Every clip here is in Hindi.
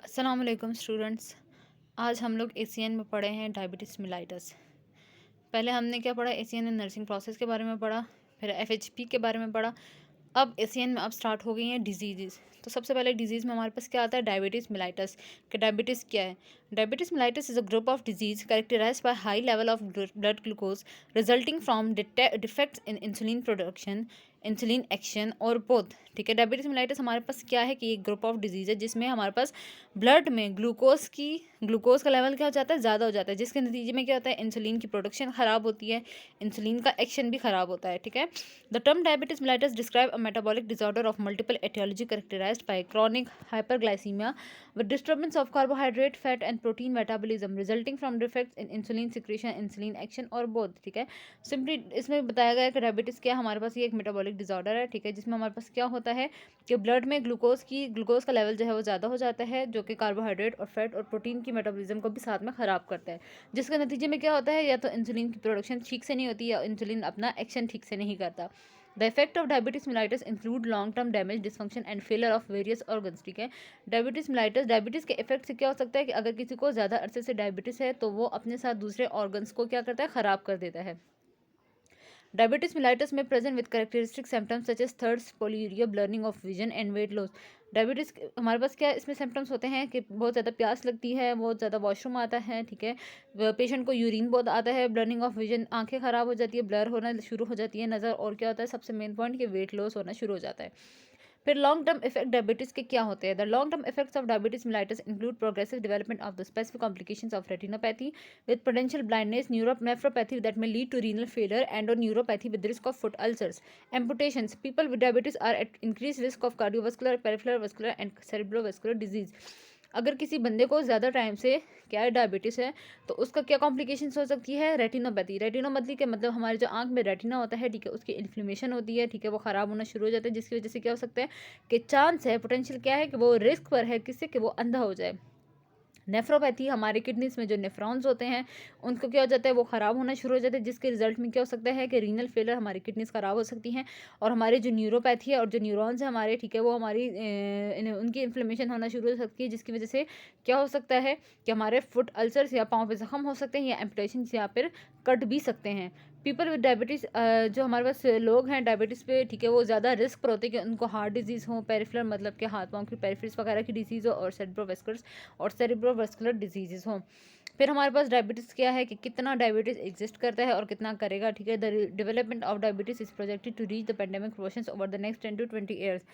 अस्सलाम वालेकुम स्टूडेंट्स। आज हम लोग एसीएन में पढ़े हैं डायबिटीज़ मिलाइटस। पहले हमने क्या पढ़ा, एसीएन में नर्सिंग प्रोसेस के बारे में पढ़ा, फिर एफएचपी के बारे में पढ़ा। अब एसीएन में अब स्टार्ट हो गई हैं डिजीज़। तो सबसे पहले डिजीज़ में हमारे पास क्या आता है, डायबिटीज़ मिलाइटस। कि डायबिटीज़ क्या है? Diabetes mellitus is a group of disease characterised by high level of blood glucose resulting from defects in insulin production, insulin action और बोथ। ठीक है, डायबिटीज़ मिलाइटस हमारे पास क्या है कि एक ग्रुप ऑफ डिजीज़ है जिसमें हमारे पास ब्लड में ग्लूकोज का लेवल क्या हो जाता है, ज़्यादा हो जाता है, जिसके नतीजे में क्या होता है, इंसुलिन की प्रोडक्शन ख़राब होती है, इंसुलिन का एक्शन भी ख़राब होता है। ठीक है, the term diabetes mellitus describe a metabolic disorder of multiple etiology characterized by chronic hyperglycemia with disturbance of carbohydrate, fat and protein metabolism resulting from defects in insulin secretion, insulin action और both। ठीक है, सिंपली इसमें बताया गया है कि डायबिटीज़ क्या, हमारे पास ये एक मेटाबॉलिक डिसऑर्डर है। ठीक है, जिसमें हमारे पास क्या होता है कि ब्लड में ग्लूकोज का लेवल जो है वो ज़्यादा हो जाता है, जो कि कार्बोहाइड्रेट और फैट और प्रोटीन की मेटाबॉलिज्म को भी साथ में ख़राब करता है, जिसके नतीजे में क्या होता है, या तो इंसुलिन की प्रोडक्शन ठीक से नहीं होती या इंसुलिन अपना एक्शन ठीक से नहीं करता। The effect of diabetes mellitus include long term damage, dysfunction and failure of various organs. ठीक है, डायबिटीज़ के इफेक्ट से क्या हो सकता है कि अगर किसी को ज़्यादा अरसे से डायबिटीज़ है तो वो अपने साथ दूसरे ऑर्गन्स को क्या करता है, ख़राब कर देता है। Diabetes mellitus may present with characteristic symptoms such as thirst, polyuria, blurring of vision and weight loss। Diabetes हमारे पास क्या इसमें सिम्टम्स होते हैं कि बहुत ज़्यादा प्यास लगती है, बहुत ज़्यादा वॉशरूम आता है। ठीक है, पेशेंट को यूरिन बहुत आता है, ब्लरिंग ऑफ विजन, आंखें ख़राब हो जाती है, ब्लर होना शुरू हो जाती है नज़र, और क्या होता है, सबसे मेन पॉइंट कि वेट लॉस होना शुरू हो जाता है। फिर लॉन्ग टर्म इफेक्ट डायबिटीज़ के क्या होते हैं? The long term effects of diabetes mellitus include progressive development of the specific complications of retinopathy with potential blindness, nephropathy that may lead to renal failure and or neuropathy with risk of foot ulcers, amputations। People with diabetes are at increased risk of cardiovascular, peripheral vascular and cerebrovascular disease। अगर किसी बंदे को ज़्यादा टाइम से क्या है, डायबिटीज़ है, तो उसका क्या कॉम्प्लिकेशंस हो सकती है, रेटिनोपैथी। रेटिनोपैथी के मतलब हमारे जो आंख में रेटिना होता है, ठीक है, उसकी इन्फ्लेमेशन होती है। ठीक है, वो ख़राब होना शुरू हो जाता है, जिसकी वजह से क्या हो सकता है कि चांस है, पोटेंशियल क्या है कि वो रिस्क पर है किससे, कि वो अंधा हो जाए। नेफ्रोपैथी, हमारे किडनीज में जो नेफ्रॉन्स होते हैं उनको क्या हो जाता है, वो ख़राब होना शुरू हो जाता है, जिसके रिजल्ट में क्या हो सकता है कि रीनल फेलर, हमारी किडनीज ख़राब हो सकती हैं। और हमारे जो न्यूरोपैथी है और जो न्यूरॉन्स है हमारे, ठीक है, वो हमारी उनकी इन्फ्लेमेशन होना शुरू हो सकती है, जिसकी वजह से क्या हो सकता है कि हमारे फुट अल्सर्स या पाँव पे जख्म हो सकते हैं, या एम्पुटेशन या फिर कट भी सकते हैं। पीपल विद डायबिटीज़, जो हमारे पास लोग हैं डायबिटीज़ पे, ठीक है, वो ज़्यादा रिस्क पर होते हैं कि उनको हार्ट डिजीज़ हो, पेरिफेरल मतलब कि हाथ पाँव की पेरिफेरल्स वगैरह की डिजीज़ हो, और सेरिब्रोवास्कुलर डिजीज़ हों। फिर हमारे पास डायबिटीज़ क्या है कि कितना डायबिटीज़ एग्जिस्ट करता है और कितना करेगा। ठीक है, the development of diabetes is projected to reach the pandemic proportions over the next 10 to 20 years.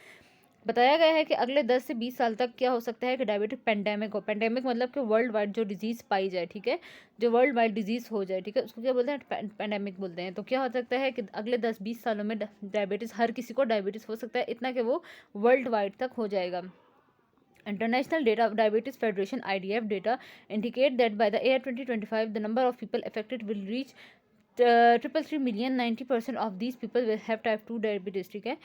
बताया गया है कि अगले 10 से 20 साल तक क्या हो सकता है कि डायबिटिक पेंडेमिक हो। पेंडेमिक मतलब कि वर्ल्ड वाइड जो डिजीज़ पाई जाए, ठीक है, जो वर्ल्ड वाइड डिजीज़ हो जाए, ठीक है, उसको क्या बोलते हैं, पेंडेमिक बोलते हैं। तो क्या हो सकता है कि अगले 10-20 सालों में डायबिटीज़, हर किसी को डायबिटीज़ हो सकता है, इतना कि वो वर्ल्ड वाइड तक हो जाएगा। International data of Diabetes Federation (IDF) data indicate that by the year 2025, the number of people affected will reach 333 million. 90% of these people will have type 2 diabetes। ठीक है,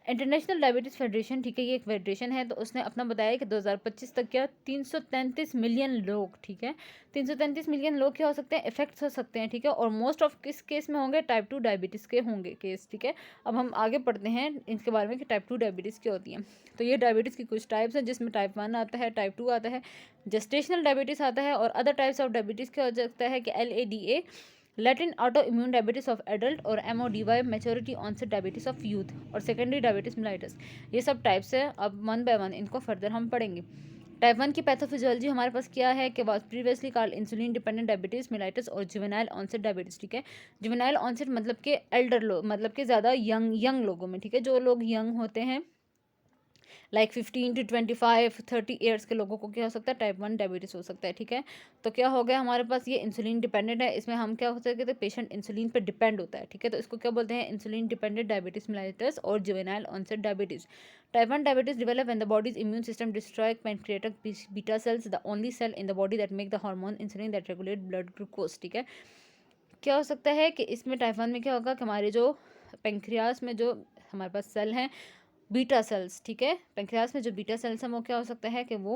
इंटरनेशनल डायबिटीज़ फेडरेशन, ठीक है, ये एक फेडरेशन है, तो उसने अपना बताया कि 2025 तक क्या 333 मिलियन लोग, ठीक है, 333 मिलियन लोग क्या हो सकते हैं, इफेक्ट हो सकते हैं। ठीक है, और मोस्ट ऑफ किस केस में होंगे, टाइप 2 डायबिटीज़ के होंगे केस। ठीक है, अब हम आगे पढ़ते हैं इसके बारे में कि टाइप 2 डायबिटीज़ क्या होती है। तो ये डायबिटीज़ की कुछ टाइप्स हैं, जिसमें टाइप 1 आता है, टाइप 2 आता है, जेस्टेशनल डायबिटीज़ आता है, और अदर टाइप्स ऑफ डायबिटीज़ क्या हो सकता है कि LADA, latent autoimmune diabetes of adult, और MODY, maturity onset diabetes of youth, और सेकेंडरी डायबिटीज़ मिलाइटस। ये सब टाइप्स है। अब वन बाय वन इनको फर्दर हम पढ़ेंगे। टाइप 1 की पैथोफिजियोलॉजी हमारे पास क्या है कि was previously called insulin dependent diabetes mellitus और जुवेनाइल ऑनसेट डायबिटीज़। ठीक है, जुवेनाइल ऑनसेट मतलब कि एल्डर लोग, मतलब कि ज़्यादा यंग लोगों में, ठीक है, जो लोग यंग होते हैं, लाइक 15 to 25 30 ईयर्स के लोगों को क्या हो सकता है, टाइप 1 डायबिटीज़ हो सकता है। ठीक है, तो क्या हो गया हमारे पास, ये इंसुलिन डिपेंडेंट है, इसमें हम क्या हो सकते हैं, पेशेंट इंसुलिन पर डिपेंड होता है। ठीक है, तो इसको क्या बोलते हैं, इंसुलिन डिपेंडेंट डायबिटीज़ मिलाइटस और juvenile onset diabetes. Type 1 diabetes develop when the body's immune system destroy pancreatic beta cells, the only cell in the body that make the hormone insulin that regulate blood glucose। ठीक है, क्या हो सकता है कि इसमें टाइप 1 में क्या होगा कि हमारे जो पेंक्रियास में जो हमारे पास सेल हैं, बीटा सेल्स, ठीक है, पेंक्रियास में जो बीटा सेल्स हैं वो क्या हो सकता है कि वो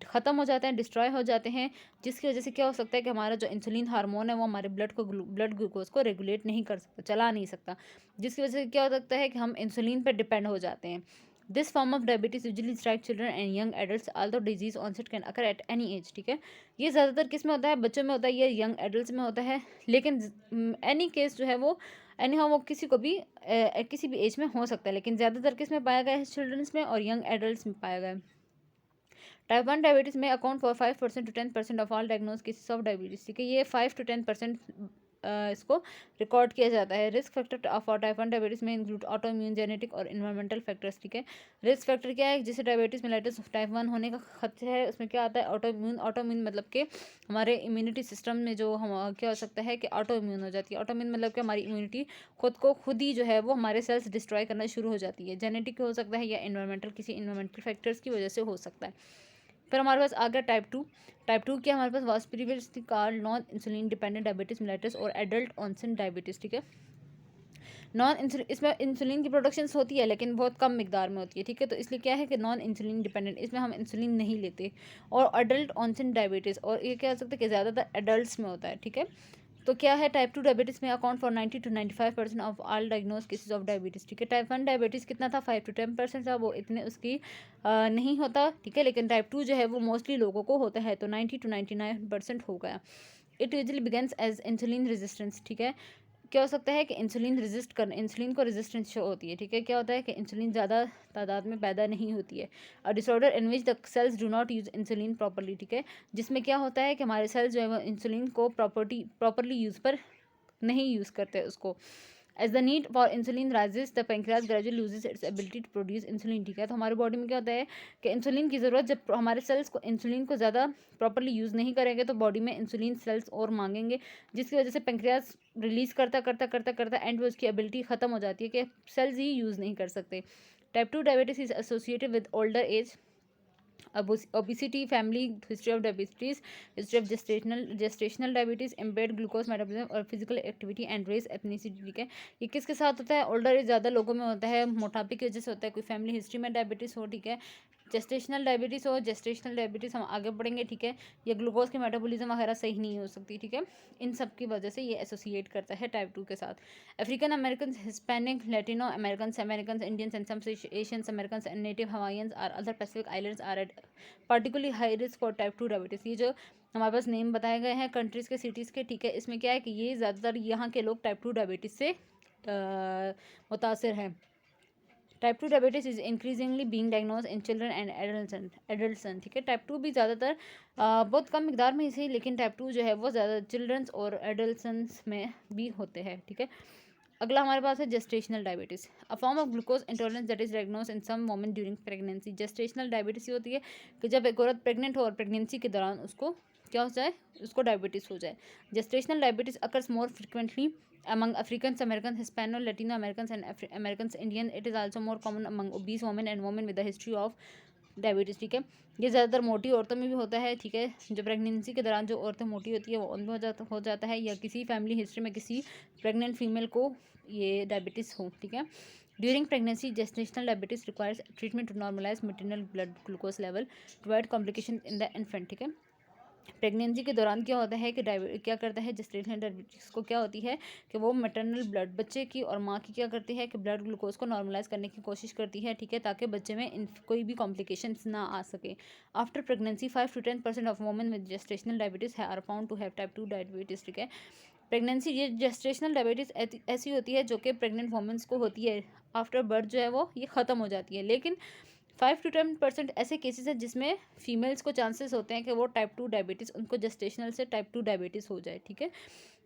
ख़त्म हो जाते हैं, डिस्ट्रॉय हो जाते हैं, जिसकी वजह से क्या हो सकता है कि हमारा जो इंसुलिन हार्मोन है वो हमारे ब्लड ग्लूकोज को रेगुलेट नहीं कर सकता, चला नहीं सकता, जिसकी वजह से क्या हो सकता है कि हम इंसुलिन पर डिपेंड हो जाते हैं। This form of diabetes usually strike children and young adults although disease onset can occur at any age, ठीक है। ये ज़्यादातर किस में होता है, बच्चों में होता है, ये यंग एडल्ट्स में होता है, लेकिन एनी केस जो है वो एनी हाउ वो किसी को भी किसी भी एज में हो सकता है, लेकिन ज़्यादातर किस में पाया गया है, चिल्ड्रंस में और यंग एडल्ट्स में पाया गया है। टाइप 1 डायबिटीज़ में account for 5% to 10% of all diagnose cases of diabetes, ठीक है। ये 5 to 10% इसको रिकॉर्ड किया जाता है। Risk factor for type 1 diabetes में इंक्लूड ऑटो इम्यून, जेनेटिक और इन्वायरमेंटल फैक्टर्स, ठीक है। रिस्क फैक्टर क्या है, जिसे डायबिटीज़ मेलाइटिस टाइप 1 होने का खतरा है, उसमें क्या आता है, ऑटो इम्यून मतलब कि हमारे इम्यूनिटी सिस्टम में जो हम क्या हो सकता है कि ऑटो इम्यून हो जाती है। ऑटो इम्यून मतलब कि हमारी इम्यूनिटी खुद को खुद ही जो है वो हमारे सेल्स डिस्ट्रॉय करना शुरू हो जाती है। जेनेटिक हो सकता है या किसी इन्वायरमेंटल फैक्टर्स की वजह से हो सकता है। फिर हमारे पास आ गया टाइप 2 क्या हमारे पास was previously called non insulin dependent diabetes mellitus और एडल्ट ऑनसेट डायबिटीज, ठीक है। नॉन इंसुलिन, इसमें इंसुलिन की प्रोडक्शन होती है लेकिन बहुत कम मिकदार में होती है, ठीक है। तो इसलिए क्या है कि नॉन इंसुलिन डिपेंडेंट, इसमें हम इंसुलिन नहीं लेते। और एडल्ट ऑनसेट डायबिटीज़, और ये क्या हो सकता है कि ज़्यादातर एडल्ट्स में होता है, ठीक है। तो क्या है, टाइप 2 डायबिटीज़ में account for 90 to 95% of all diagnose cases of diabetes, ठीक है। टाइप 1 डायबिटीज़ कितना था, 5 to 10% था, वो इतने उसकी नहीं होता, ठीक है। लेकिन टाइप 2 जो है वो मोस्टली लोगों को होता है, तो 90 to 99% हो गया। It usually begins as insulin resistance, ठीक है। क्या हो सकता है कि इंसुलिन को रेजिस्टेंस शो होती है, ठीक है। क्या होता है कि इंसुलिन ज़्यादा तादाद में पैदा नहीं होती है। A disorder in which the sales do not use insulin properly, ठीक है। जिसमें क्या होता है कि हमारे सेल्स जो है वो इंसुलिन को प्रॉपरली नहीं यूज़ करते उसको। As the need for insulin rises the pancreas gradually loses its ability to produce insulin, ठीक है। तो हमारे बॉडी में क्या होता है कि इंसुलिन की ज़रूरत, जब हमारे सेल्स को इंसुलिन को ज़्यादा प्रॉपरली यूज़ नहीं करेंगे तो बॉडी में इंसुलिन सेल्स और मांगेंगे, जिसकी वजह से पेंक्रियाज रिलीज़ करता एंड में उसकी एबिलिटी ख़त्म हो जाती है कि सेल्स ही यूज़ नहीं कर सकते। Type 2 diabetes is associated with older age, obesity, family history of diabetes, history of gestational diabetes, impaired glucose metabolism और physical activity and race ethnicity, ठीक है। ये किसके साथ होता है, ओल्डर एज ज़्यादा लोगों में होता है, मोटापे की वजह से होता है, कोई फैमिली हिस्ट्री में डायबिटीज़ हो, ठीक है। जेस्टेशनल डायबिटीज़ हम आगे बढ़ेंगे, ठीक है। ये ग्लूकोज की मेटाबॉलिज्म वगैरह सही नहीं हो सकती, ठीक है। इन सब की वजह से ये एसोसिएट करता है टाइप 2 के साथ। African American, Hispanic, Latino American, Indians and some Asians American and native Hawaiians are other Pacific islands are at particularly high risk for type 2 diabetes. ये जो हमारे पास नेम बताए गए हैं कंट्रीज़ के, सिटीज़ के, ठीक है। इसमें क्या है कि ये ज़्यादातर यहाँ के लोग टाइप 2 डायबिटीज़ से मुतासर हैं। Type 2 diabetes is increasingly being diagnose in children and adults, ठीक है। टाइप 2 भी ज़्यादातर बहुत कम मिकदार में ही सही, लेकिन टाइप 2 जो है वो ज़्यादा चिल्ड्रंस और एडल्टसन्स में भी होते हैं, ठीक है। अगला हमारे पास है gestational diabetes, a form of glucose intolerance that is diagnose in some women during pregnancy. Gestational diabetes होती है कि जब एक औरत प्रेग्नेंट हो और प्रेगनेंसी के दौरान उसको क्या हो जाए, उसको डायबिटीज़ हो जाए। Gestational diabetes occurs more frequently among Africans, Americans, Hispano, Latino Americans and Americans Indian. It is also more common among obese women and women with a history of diabetes, ठीक है। ये ज़्यादातर मोटी औरतों में भी होता है, ठीक है। जो प्रेगनेंसी के दौरान जो औरतें मोटी होती है वो उनमें हो जाता है, या किसी फैमिली हिस्ट्री में किसी प्रेग्नेंट फीमेल को ये डायबिटीज़ हो, ठीक है। During pregnancy gestational diabetes requires treatment to normalise maternal blood glucose level to avoid complication in the infant, ठीक है। प्रेगनेंसी के दौरान क्या होता है कि क्या करता है जेस्टेशनल डायबिटीज़ को, क्या होती है कि वो मैटरनल ब्लड, बच्चे की और माँ की क्या करती है कि ब्लड ग्लूकोज को नॉर्मलाइज करने की कोशिश करती है, ठीक है, ताकि बच्चे में कोई भी कॉम्प्लिकेशंस ना आ सके। After pregnancy 5 to 10% of women with gestational diabetes are found to have type 2 diabetes, ठीक है। प्रेगनेंसी, ये जेस्टेशनल डायबिटीज़ ऐसी होती है जो कि प्रेग्नेंट वुमेंस को होती है, आफ्टर बर्थ जो है वो ये ख़त्म हो जाती है। लेकिन 5 to 10% ऐसे केसेस हैं जिसमें फीमेल्स को चांसेस होते हैं कि वो टाइप 2 डायबिटीज़, उनको जेस्टेशनल से टाइप 2 डायबिटीज़ हो जाए, ठीक है।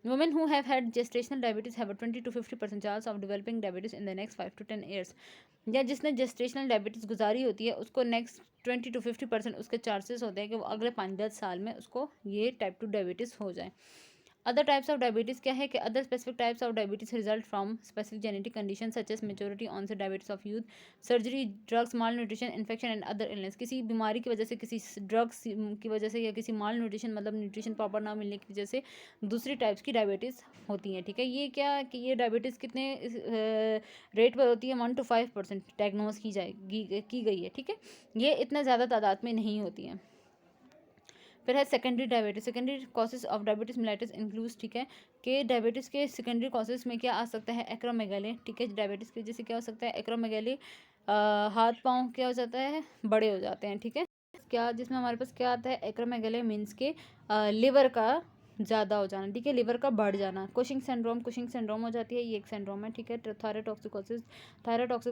Women who have had gestational diabetes have a 20 to 50% chance of developing diabetes in the next 5 to 10 years. या जिसने जेस्टेशनल डायबिटीज़ गुजारी होती है उसको नेक्स्ट 20 to 50% उसके चांसेस होते हैं कि वो अगले 5-10 साल में उसको ये टाइप 2 डायबिटीज़ हो जाए। अदर टाइप्स ऑफ डायबिटीज़ क्या है कि other specific types of diabetes result from specific genetic condition such as maturity onset diabetes of youth, surgery, drugs, malnutrition, infection and other illness. किसी बीमारी की वजह से, किसी ड्रग्स की वजह से, या किसी माल न्यूट्रिशन मतलब न्यूट्रिशन प्रॉपर ना मिलने की वजह से दूसरी टाइप्स की डायबिटीज़ होती हैं, ठीक है। ये क्या कि ये डायबिटीज़ कितने रेट पर होती है, 1 to 5% डायग्नोज की गई है, ठीक है। ये इतना ज़्यादा तादाद में नहीं होती हैं। फिर है secondary diabetes, secondary causes of diabetes mellitus includes, ठीक है, कि डायबिटीज़ के सेकेंडरी कॉजेज में क्या आ सकता है, एक्रोमेगाली, ठीक है। डायबिटीज़ की वजह से क्या हो सकता है, एक्रोमेगाली, हाथ पाँव क्या हो जाता है, बड़े हो जाते हैं, ठीक है। क्या जिसमें हमारे पास क्या आता है, एक्रोमेगाली मीन्स के लिवर का ज़्यादा हो जाना, ठीक है, लिवर का बढ़ जाना। कुशिंग सिंड्रोम हो जाती है, ये एक सिंड्रोम है, ठीक है। थायरोटॉक्सिकोसिस थायराइड्स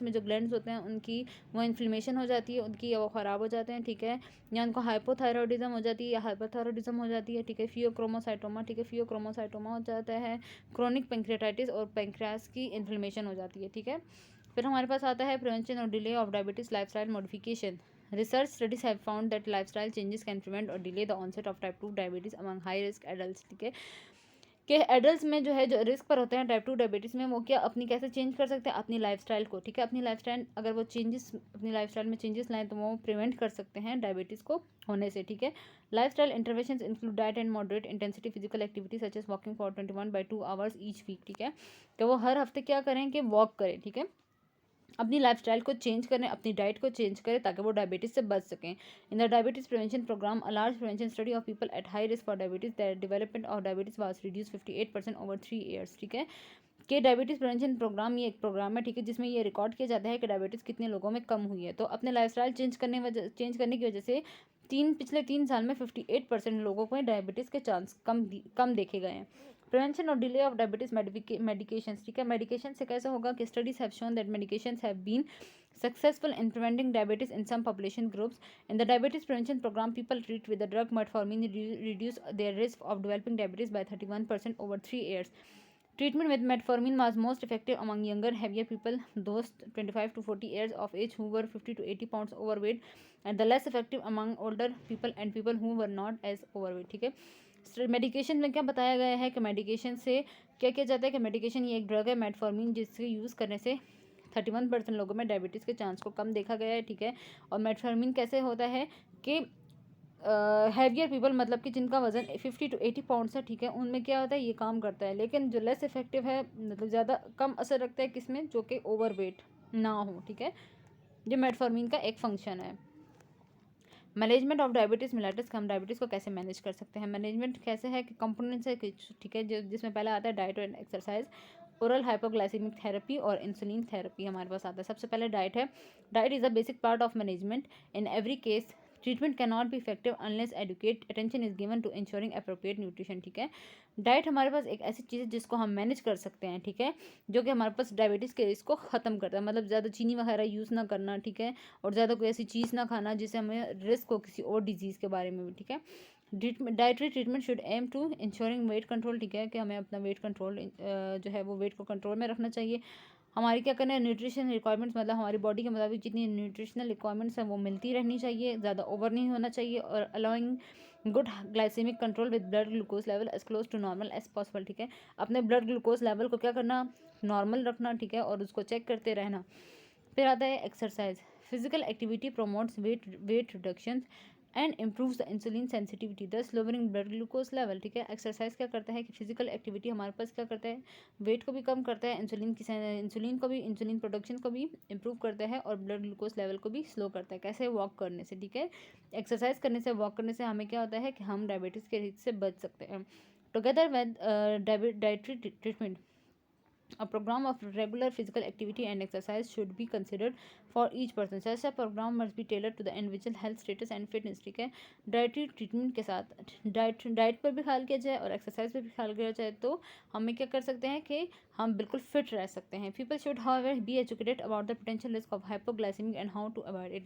में जो ग्लैंड्स होते हैं उनकी वो इन्फ्लेमेशन हो जाती है, उनकी वो ख़राब हो जाते हैं, ठीक है। या उनको हाइपोथायरॉयडिज्म हो जाती है या हाइपरथायरॉयडिज्म हो जाती है, ठीक है। फियोक्रोमोसाइटोमा, ठीक है, फियोक्रोमोसाइटोमा हो जाता है। क्रोनिक पेंक्रियाटाइटिस और पेंक्रियास की इन्फ्लेमेशन हो जाती है, ठीक है। फिर हमारे पास आता है प्रिवेंशन और delay of diabetes lifestyle modification. Research studies have found that lifestyle changes can prevent or delay the onset of type 2 diabetes among high risk adults, ठीक है। कि एडल्ट्स में जो है, जो रिस्क पर होते हैं टाइप 2 डायबिटीज़ में, वो क्या अपनी कैसे चेंज कर सकते हैं, अपनी लाइफस्टाइल को, ठीक है। अपनी लाइफस्टाइल अगर वो चेंजेस अपनी लाइफस्टाइल में चेंजेस लाएं तो वो प्रिवेंट कर सकते हैं डायबिटीज़ को होने से, ठीक है। Lifestyle interventions include diet and moderate intensity physical activity such as walking for 21/2 hours each week, ठीक है। तो वो हर हफ्ते क्या करें कि वॉक करें, ठीक है। अपनी लाइफस्टाइल को चेंज करें, अपनी डाइट को चेंज करें ताकि वो डायबिटीज़ से बच सकें। In the diabetes prevention programme a large prevention study of people at high risk for diabetes that development of diabetes was reduce 58% over 3 years, ठीक है। कि डायबिटीज़ प्रिवेंशन प्रोग्राम ये एक प्रोग्राम है, ठीक है, जिसमें ये रिकॉर्ड किया जाता है कि डायबिटीज़ कितने लोगों में कम हुई है। तो अपने लाइफस्टाइल चेंज करने की वजह से पिछले 3 साल में 58% लोगों को डायबिटीज़ के चांस कम देखे गए हैं। प्रिवेंशन और डिले ऑफ डायबिटीज मेडिकेशन, ठीक है। मेडिकेशन से कैसे होगा कि studies have shown that medications have been successful in preventing diabetes in some population groups. In the diabetes prevention program, people treated with the drug metformin reduce their risk of developing diabetes by 31% over 3 years. Treatment with metformin was most effective among younger, heavier people, those 25 to 40 years of age who were 50 to 80 pounds overweight, and the less effective among older people and people who were not as overweight, ठीक है। मेडिकेशन में क्या बताया गया है कि मेडिकेशन से क्या किया जाता है कि मेडिकेशन ये एक ड्रग है मेटफॉर्मिन, जिसके यूज़ करने से 31% लोगों में डायबिटीज़ के चांस को कम देखा गया है, ठीक है। और मेटफॉर्मिन कैसे होता है कि हैवियर पीपल, मतलब कि जिनका वजन 50 to 80 पाउंड्स है, ठीक है, उनमें क्या होता है, ये काम करता है। लेकिन जो लेस इफेक्टिव है, मतलब ज़्यादा कम असर रखता है किसमें, जो कि ओवरवेट ना हो, ठीक है। ये मेटफॉर्मिन का एक फंक्शन है। मैनेजमेंट ऑफ डायबिटीज़ मिलाइटिस, हम डायबिटीज़ को कैसे मैनेज कर सकते हैं। मैनेजमेंट कैसे है कि कंपोनेंट्स है, ठीक है, जो जिसमें पहले आता है diet and exercise, oral hypoglycaemic therapy और इंसुलिन थेरेपी हमारे पास आता है। सबसे पहले डाइट है। Diet is a basic part of management in every case. Treatment can not be effective unless adequate attention is given to ensuring appropriate nutrition, ठीक है। डाइट हमारे पास एक ऐसी चीज़ है जिसको हम मैनेज कर सकते हैं, ठीक है, जो कि हमारे पास डायबिटीज़ के रिस्क को ख़त्म करता है। मतलब ज़्यादा चीनी वगैरह यूज़ ना करना, ठीक है, और ज़्यादा कोई ऐसी चीज़ ना खाना जिससे हमें रिस्क हो किसी और डिजीज़ के बारे में भी, ठीक है। Dietary treatment should aim to ensuring weight control, ठीक है, कि हमें अपना वेट कंट्रोल जो है वो वेट को कंट्रोल में रखना चाहिए। हमारी क्या करना है, न्यूट्रिशन रिक्वायरमेंट्स, मतलब हमारी बॉडी के मुताबिक जितनी न्यूट्रिशनल रिक्वायरमेंट्स हैं वो मिलती रहनी चाहिए, ज़्यादा ओवर नहीं होना चाहिए। और allowing good glycaemic control with blood glucose level as close to normal as possible, ठीक है। अपने ब्लड ग्लूकोज लेवल को क्या करना, नॉर्मल रखना, ठीक है, और उसको चेक करते रहना। फिर आता है exercise. Physical activity promotes weight reduction and improves the insulin sensitivity दस लोअरिंग ब्लड ग्लूकोज लेवल, ठीक है। एक्सरसाइज क्या करता है कि फिजिकल एक्टिविटी हमारे पास क्या करता है, वेट को भी कम करता है, इंसुलिन प्रोडक्शन को भी इम्प्रूव करता है और ब्लड ग्लूकोज लेवल को भी स्लो करता है। कैसे, वॉक करने से, ठीक है। एक्सरसाइज करने से, वॉक करने से हमें क्या होता है कि हम डायबिटीज़ के रिस्क से बच सकते हैं। Together with dietary treatment, a program of regular physical activity and exercise should be considered for each person. Such a program must be tailored to the individual health status and fitness, ठीक है। डाइटरी ट्रीटमेंट के साथ डाइट पर भी ख्याल किया जाए और एक्सरसाइज पर भी ख्याल किया जाए तो हमें क्या कर सकते हैं कि हम बिल्कुल फिट रह सकते हैं। People should however be educated about the potential risk of hypoglycaemic and how to avoid it.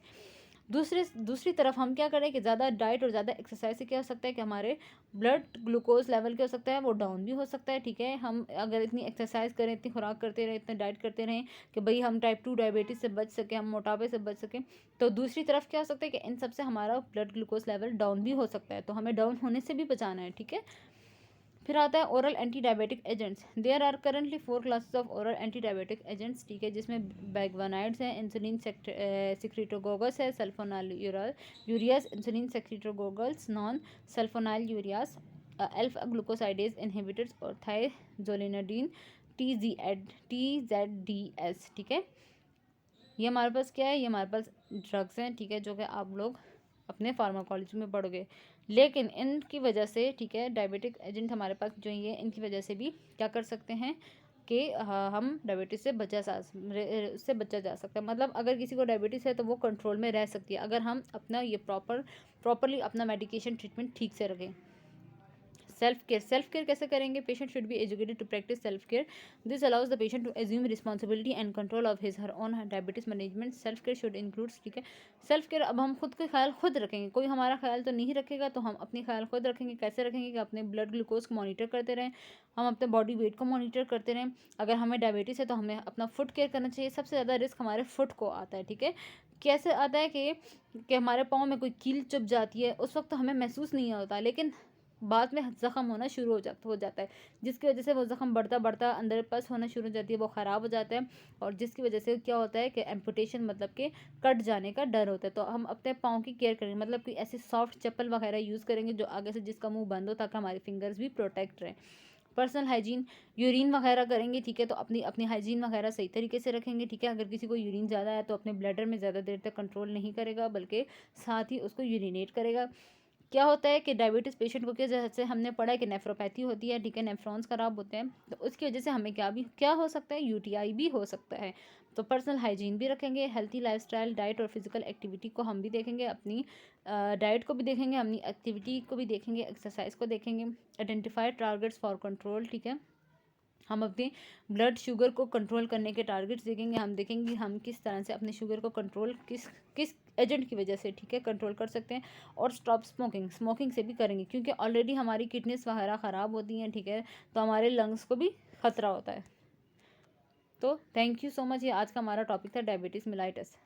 दूसरी तरफ हम क्या करें कि ज़्यादा डाइट और ज़्यादा एक्सरसाइज से क्या हो सकता है कि हमारे ब्लड ग्लूकोज लेवल क्या हो सकता है, वो डाउन भी हो सकता है, ठीक है। हम अगर इतनी एक्सरसाइज करें, इतनी खुराक करते रहें, इतने डाइट करते रहें कि भाई हम टाइप 2 डायबिटीज़ से बच सकें, हम मोटापे से बच सकें, तो दूसरी तरफ क्या हो सकता है कि इन सबसे हमारा ब्लड ग्लूकोज लेवल डाउन भी हो सकता है, तो हमें डाउन होने से भी बचाना है, ठीक है। फिर आता है oral anti diabetic agents. There are currently 4 classes of oral anti diabetic agents, ठीक है, जिसमें बैगवानाइड्स हैं, इंसुलिन सेक्रेटोगोगस है, sulfonyl ureas, insulin secretagogues, non sulfonyl ureas, alpha glucosidase inhibitors और थायजोलिनडीन TZDs, ठीक है। ये हमारे पास क्या है, ये हमारे पास ड्रग्स हैं, ठीक है, जो कि आप लोग अपने फार्माकोलॉजी में पढ़ोगे। लेकिन इनकी वजह से, ठीक है, डायबिटिक एजेंट हमारे पास जो ये इनकी वजह से भी क्या कर सकते हैं कि हम डायबिटीज़ से बचा जा सकता है। मतलब अगर किसी को डायबिटीज़ है तो वो कंट्रोल में रह सकती है, अगर हम अपना ये प्रॉपरली अपना मेडिकेशन ट्रीटमेंट ठीक से रखें। सेल्फ केयर कैसे करेंगे? Patient should be educated to practise self care. This allows the patient to assume responsibility and control of his her own diabetes management. Self care should includes, ठीक है, सेल्फ केयर, अब हम खुद का ख्याल खुद रखेंगे, कोई हमारा ख्याल तो नहीं रखेगा, तो हम अपनी ख्याल खुद रखेंगे। कैसे रखेंगे? कि अपने ब्लड ग्लूकोज को मॉनिटर करते रहें, हम अपने बॉडी वेट को मॉनिटर करते रहें। अगर हमें डायबिटीज़ है तो हमें अपना फुट केयर करना चाहिए। सबसे ज़्यादा रिस्क हमारे फुट को आता है, ठीक है। कैसे आता है कि हमारे पाँव में कोई कील चुभ जाती है, उस वक्त तो हमें महसूस नहीं होता, लेकिन बाद में ज़ख़म होना शुरू हो जाता है, जिसकी वजह से वो ज़ख़म बढ़ता बढ़ता अंदर पस होना शुरू हो जाती है, वो ख़राब हो जाता है, और जिसकी वजह से क्या होता है कि एम्पुटेशन, मतलब कि कट जाने का डर होता है। तो हम अपने पाँव की केयर करेंगे, मतलब कि ऐसी सॉफ्ट चप्पल वगैरह यूज़ करेंगे जो आगे से जिसका मुंह बंद हो, ताकि हमारे फिंगर्स भी प्रोटेक्ट रहें। पर्सनल हाइजीन, यूरिन वगैरह करेंगे, ठीक है, तो अपनी अपनी हाइजीन वगैरह सही तरीके से रखेंगे, ठीक है। अगर किसी को यूरिन ज़्यादा है तो अपने ब्लैडर में ज़्यादा देर तक कंट्रोल नहीं करेगा, बल्कि साथ ही उसको यूरिनेट करेगा। क्या होता है कि डायबिटीज़ पेशेंट को, जैसे हमने पढ़ा है कि नेफ्रोपैथी होती है, ठीक है, नेफ्रॉन्स खराब होते हैं, तो उसकी वजह से हमें क्या हो सकता है? यूटीआई भी हो सकता है। तो पर्सनल हाइजीन भी रखेंगे, हेल्थी लाइफस्टाइल, डाइट और फिजिकल एक्टिविटी को हम भी देखेंगे, अपनी डाइट को भी देखेंगे, अपनी एक्टिविटी को भी देखेंगे, एक्सरसाइज को देखेंगे। आइडेंटिफाई टारगेट्स फॉर कंट्रोल, ठीक है, हम अपने ब्लड शुगर को कंट्रोल करने के टारगेट्स देखेंगे। हम देखेंगे हम किस तरह से अपने शुगर को कंट्रोल किस किस एजेंट की वजह से, ठीक है, कंट्रोल कर सकते हैं। और स्टॉप स्मोकिंग से भी करेंगे, क्योंकि ऑलरेडी हमारी किडनीज वगैरह ख़राब होती हैं, ठीक है, तो हमारे लंग्स को भी खतरा होता है। तो थैंक यू सो मच। ये आज का हमारा टॉपिक था डायबिटीज़ मिलाइटस।